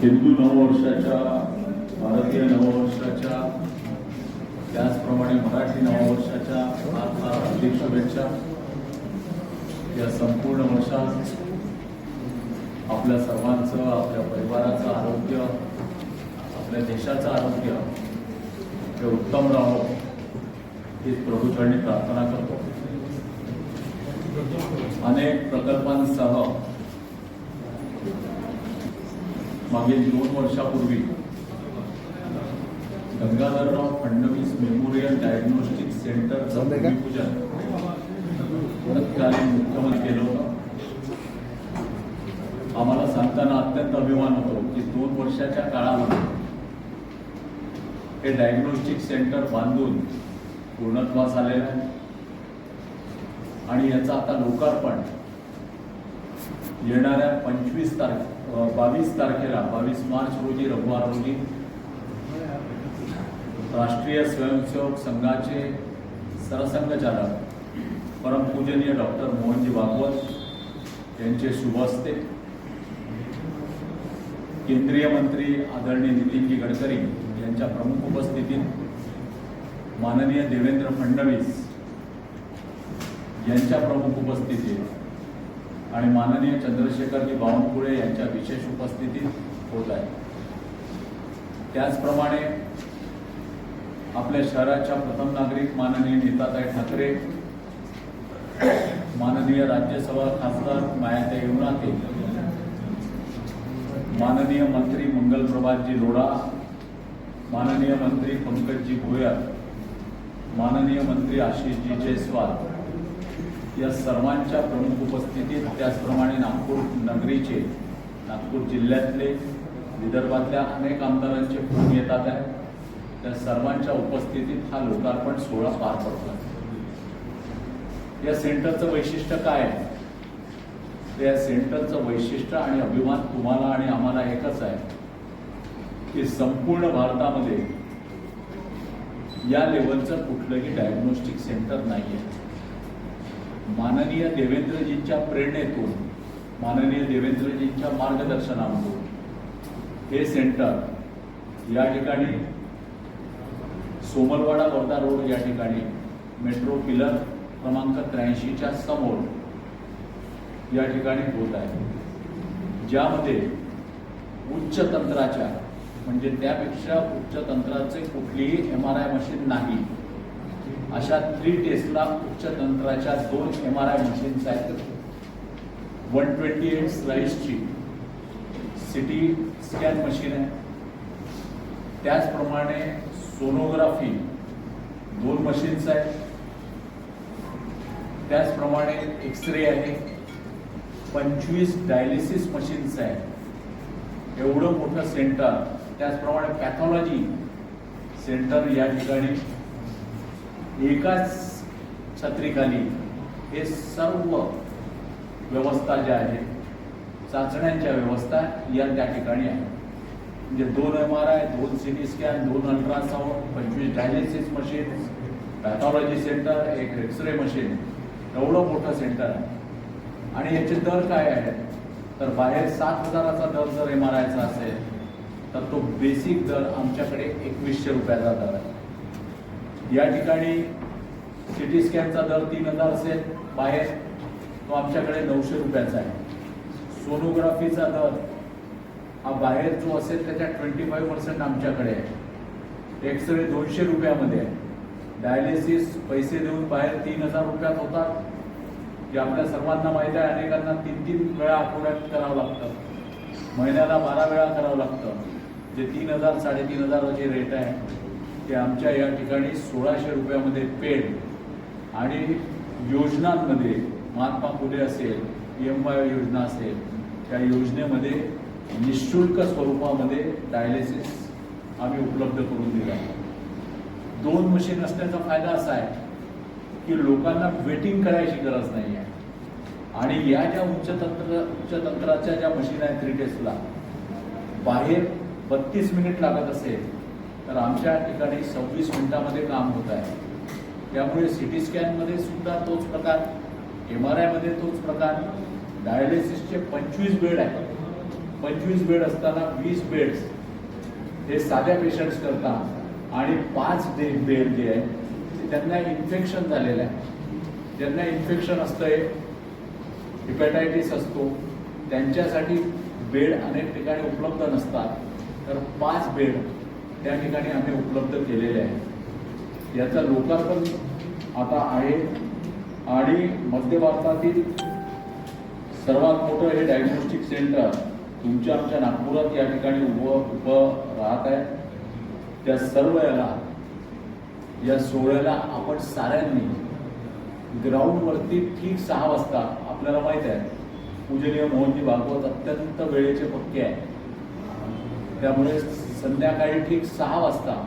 हिंदू नववर्षाच्या, भारतीय नववर्षाच्या, त्याचप्रमाणे मराठी नववर्षाच्या फार फार हार्दिक शुभेच्छा. या संपूर्ण वर्षात आपल्या सर्वांचं, आपल्या परिवाराचं आरोग्य, आपल्या देशाचं आरोग्य हे उत्तम राहो हीच प्रभूचरणी प्रार्थना करतो. अनेक प्रकल्पांसह मागील 2 वर्षापूर्वी गंगाधरराव फडणवीस मेमोरियल डायग्नोस्टिक सेंटरचं भूमिपूजन तत्कालीन मुख्यमंत्री केलं होतं. आम्हाला सांगताना अत्यंत अभिमान होतो की 2 वर्षाच्या काळामध्ये हे डायग्नोस्टिक सेंटर बांधून पूर्णत्वास आलेलं आहे आणि याचं आता लोकार्पण येणाऱ्या 22 तारखेला 22 मार्च रोजी रविवार रोजी राष्ट्रीय स्वयंसेवक संघाचे सरसंघचालक परमपूजनीय डॉक्टर मोहनजी भागवत यांचे शुभ हस्ते, केंद्रीय मंत्री आदरणीय नितीनजी गडकरी यांच्या प्रमुख उपस्थितीत, माननीय देवेंद्र फडणवीस यांच्या प्रमुख उपस्थितीत आणि माननीय चंद्रशेखरजी बावनकुळे यांच्या विशेष उपस्थितीत होत आहे. त्याचप्रमाणे आपल्या शहराच्या प्रथम नागरिक माननीय नीताताई ठाकरे, माननीय राज्यसभा खासदार मायाताई येवनाते, माननीय मंत्री मंगलप्रभातजी लोढा, माननीय मंत्री पंकजजी भोयर, माननीय मंत्री आशिषजी जयस्वाल या सर्वांच्या प्रमुख उपस्थितीत, त्याचप्रमाणे नागपूर नगरीचे, नागपूर जिल्ह्यातले, विदर्भातल्या अनेक आमदारांचे फोन येतात आहे. त्या सर्वांच्या उपस्थितीत हा लोकार्पण सोहळा पार पडतो. या सेंटरचं वैशिष्ट्य काय आहे? या सेंटरचं वैशिष्ट्य आणि अभिमान तुम्हाला आणि आम्हाला एकच आहे की संपूर्ण भारतामध्ये या लेवलचं कुठलंही डायग्नोस्टिक सेंटर नाही आहे. माननीय देवेंद्रजींच्या प्रेरणेतून, माननीय देवेंद्रजींच्या मार्गदर्शनातून हे सेंटर या ठिकाणी सोमलवाडा वर्धा रोड या ठिकाणी मेट्रो पिलर क्रमांक 83च्या समोर या ठिकाणी होत आहे, ज्यामध्ये उच्च तंत्राच्या, म्हणजे त्यापेक्षा उच्च तंत्राचे कुठलीही MRI मशीन नाही अशा 3 टेस्ला उच्च तंत्राच्या 2 MRI मशीन्स आहेत. 128 स्लाइसची सिटी स्कॅन मशीन आहे. त्याचप्रमाणे सोनोग्राफी 2 मशीन्स आहेत. त्याचप्रमाणे एक्सरे आहे. 25 डायलिसिस मशीन्स आहेत. एवढं मोठं सेंटर. त्याचप्रमाणे पॅथॉलॉजी सेंटर या ठिकाणी एकाच छत्रीखाली हे सर्व व्यवस्था ज्या आहेत, चाचण्यांच्या व्यवस्था या त्या ठिकाणी आहे. म्हणजे 2 MRI, 2 CT scan, 2 ultrasound, 25 dialysis machine, pathology centre, 1 x ray machine, एवढं मोठं सेंटर आहे. आणि याचे दर काय आहेत? तर बाहेर 7,000चा दर जर MRIचा असेल तर तो बेसिक दर आमच्याकडे 2100 रुपयाचा दर आहे. या ठिकाणी सिटी स्कॅनचा दर 3000 असेल बाहेर, तो आमच्याकडे 900 रुपयाचा आहे. सोनोग्राफीचा दर हा बाहेर जो असेल त्याच्या 25% आमच्याकडे आहे. एक्सरे 200 रुपयामध्ये आहे. डायलिसिस पैसे देऊन बाहेर 3000 रुपयात होतात, जे आपल्या सर्वांना माहीत आहे. अनेकांना 3 वेळा आठवड्यात करावं लागतं, महिन्याला 12 वेळा करावं लागतं. जे 3000 3,500 रेट आहे ते आमच्या या ठिकाणी 1600 रुपयामध्ये पेड. आणि योजनांमध्ये महात्मा फुले असेल, PMY योजना असेल, त्या योजनेमध्ये निःशुल्क स्वरूपामध्ये डायलिसिस आम्ही उपलब्ध करून दिला. 2 मशीन असण्याचा फायदा असा आहे की लोकांना वेटिंग करायची गरज नाही आहे. आणि या ज्या उच्च तंत्राच्या ज्या मशीन आहेत 3 टेस्टला, बाहेर 32 मिनिट लागत असेल तर आमच्या ठिकाणी 26 मिनिटामध्ये काम होत आहे. त्यामुळे सिटी स्कॅनमध्ये सुद्धा तोच प्रकार, MRI मध्ये तोच प्रकार, डायलिसिसचे 25 बेड आहेत. 25 बेड असताना 20 बेड्स हे साध्या पेशंट्स करता आणि 5 बेड जे आहे ते त्यांना इन्फेक्शन झालेलं आहे. ज्यांना इन्फेक्शन असतंय, हिपॅटायटिस असतो, त्यांच्यासाठी बेड अनेक ठिकाणी उपलब्ध नसतात, तर 5 बेड त्या ठिकाणी आम्ही उपलब्ध केलेले आहे. याचं लोकार्पण आता आहे आणि मध्य भारतातील सर्वात मोठं हे डायग्नोस्टिक सेंटर तुमच्या आमच्या नागपुरात या ठिकाणी उभं राहत आहे. त्या सर्व या सोहळ्याला आपण साऱ्यांनी ग्राउंडवरती ठीक 6 वाजता, आपल्याला माहित आहे पूजनीय मोहनजी भागवत अत्यंत वेळेचे पक्के आहे, त्यामुळे संध्याकाळी ठीक 6 वाजता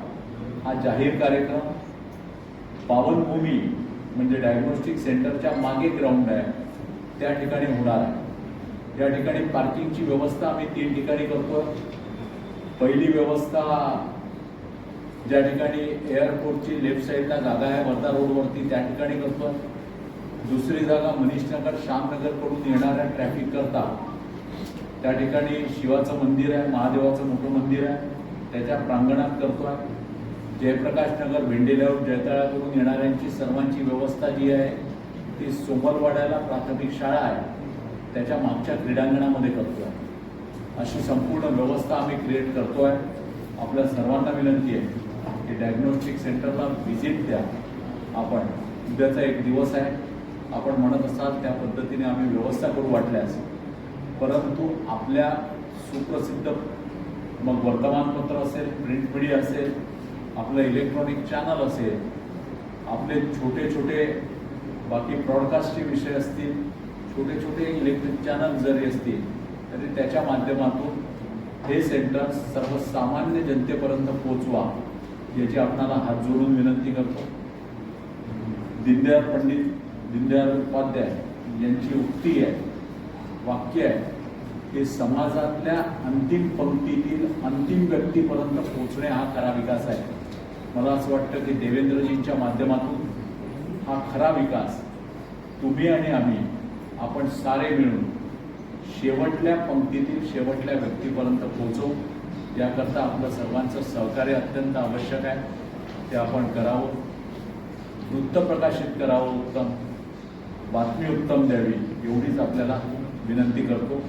हा जाहीर कार्यक्रम पावनभूमी म्हणजे डायग्नोस्टिक सेंटरच्या मागे ग्राउंड आहे त्या ठिकाणी होणार आहे. या ठिकाणी पार्किंगची व्यवस्था आम्ही 3 ठिकाणी करतो. पहिली व्यवस्था ज्या ठिकाणी एअरपोर्टची लेफ्ट साईडला जागा आहे वर्धा रोडवरती त्या ठिकाणी करतो. दुसरी जागा मनीषनगर श्यामनगरकडून येणाऱ्या ट्रॅफिक करता त्या ठिकाणी शिवाचं मंदिर आहे, महादेवाचं मोठं मंदिर आहे, त्याच्या प्रांगणात करतो आहे. जयप्रकाश नगर भेंडे लेआउट जयतळ्याकडून येणाऱ्यांची सर्वांची व्यवस्था जी आहे ती सोमलवाड्याला प्राथमिक शाळा आहे त्याच्या मागच्या क्रीडांगणामध्ये करतो आहे. अशी संपूर्ण व्यवस्था आम्ही क्रिएट करतो आहे. आपल्या सर्वांना विनंती आहे की डायग्नोस्टिक सेंटरला व्हिजिट द्या. आपण उद्याचा एक दिवस आहे, आपण म्हणत असाल त्या पद्धतीने आम्ही व्यवस्था करू वाटल्यास, परंतु आपल्या सुप्रसिद्ध मग वर्तमानपत्र असेल, प्रिंट मीडिया असेल, आपलं इलेक्ट्रॉनिक चॅनल असेल, आपले छोटे छोटे बाकी ब्रॉडकास्टचे विषय असतील, छोटे छोटे इलेक्ट्रिक चॅनल जरी असतील तरी त्याच्या माध्यमातून हे सेंटर सर्वसामान्य जनतेपर्यंत पोहोचवा याची आपणाला हात जोडून विनंती करतो. पंडित दीनदयाळ उपाध्याय यांची उक्ती आहे, वाक्य आहे की समाजातल्या अंतिम पंक्तीतील अंतिम व्यक्तीपर्यंत पोहोचणे हा खरा विकास आहे. मला असं वाटतं की देवेंद्रजींच्या माध्यमातून हा खरा विकास तुम्ही आणि आम्ही आपण सारे मिळून शेवटल्या पंक्तीतील शेवटल्या व्यक्तीपर्यंत पोहोचवू. याकरता आपलं सर्वांचं सहकार्य अत्यंत आवश्यक आहे. ते आपण करावं, वृत्त प्रकाशित करावं उत्तम, बातमी उत्तम द्यावी एवढीच आपल्याला विनंती करतो.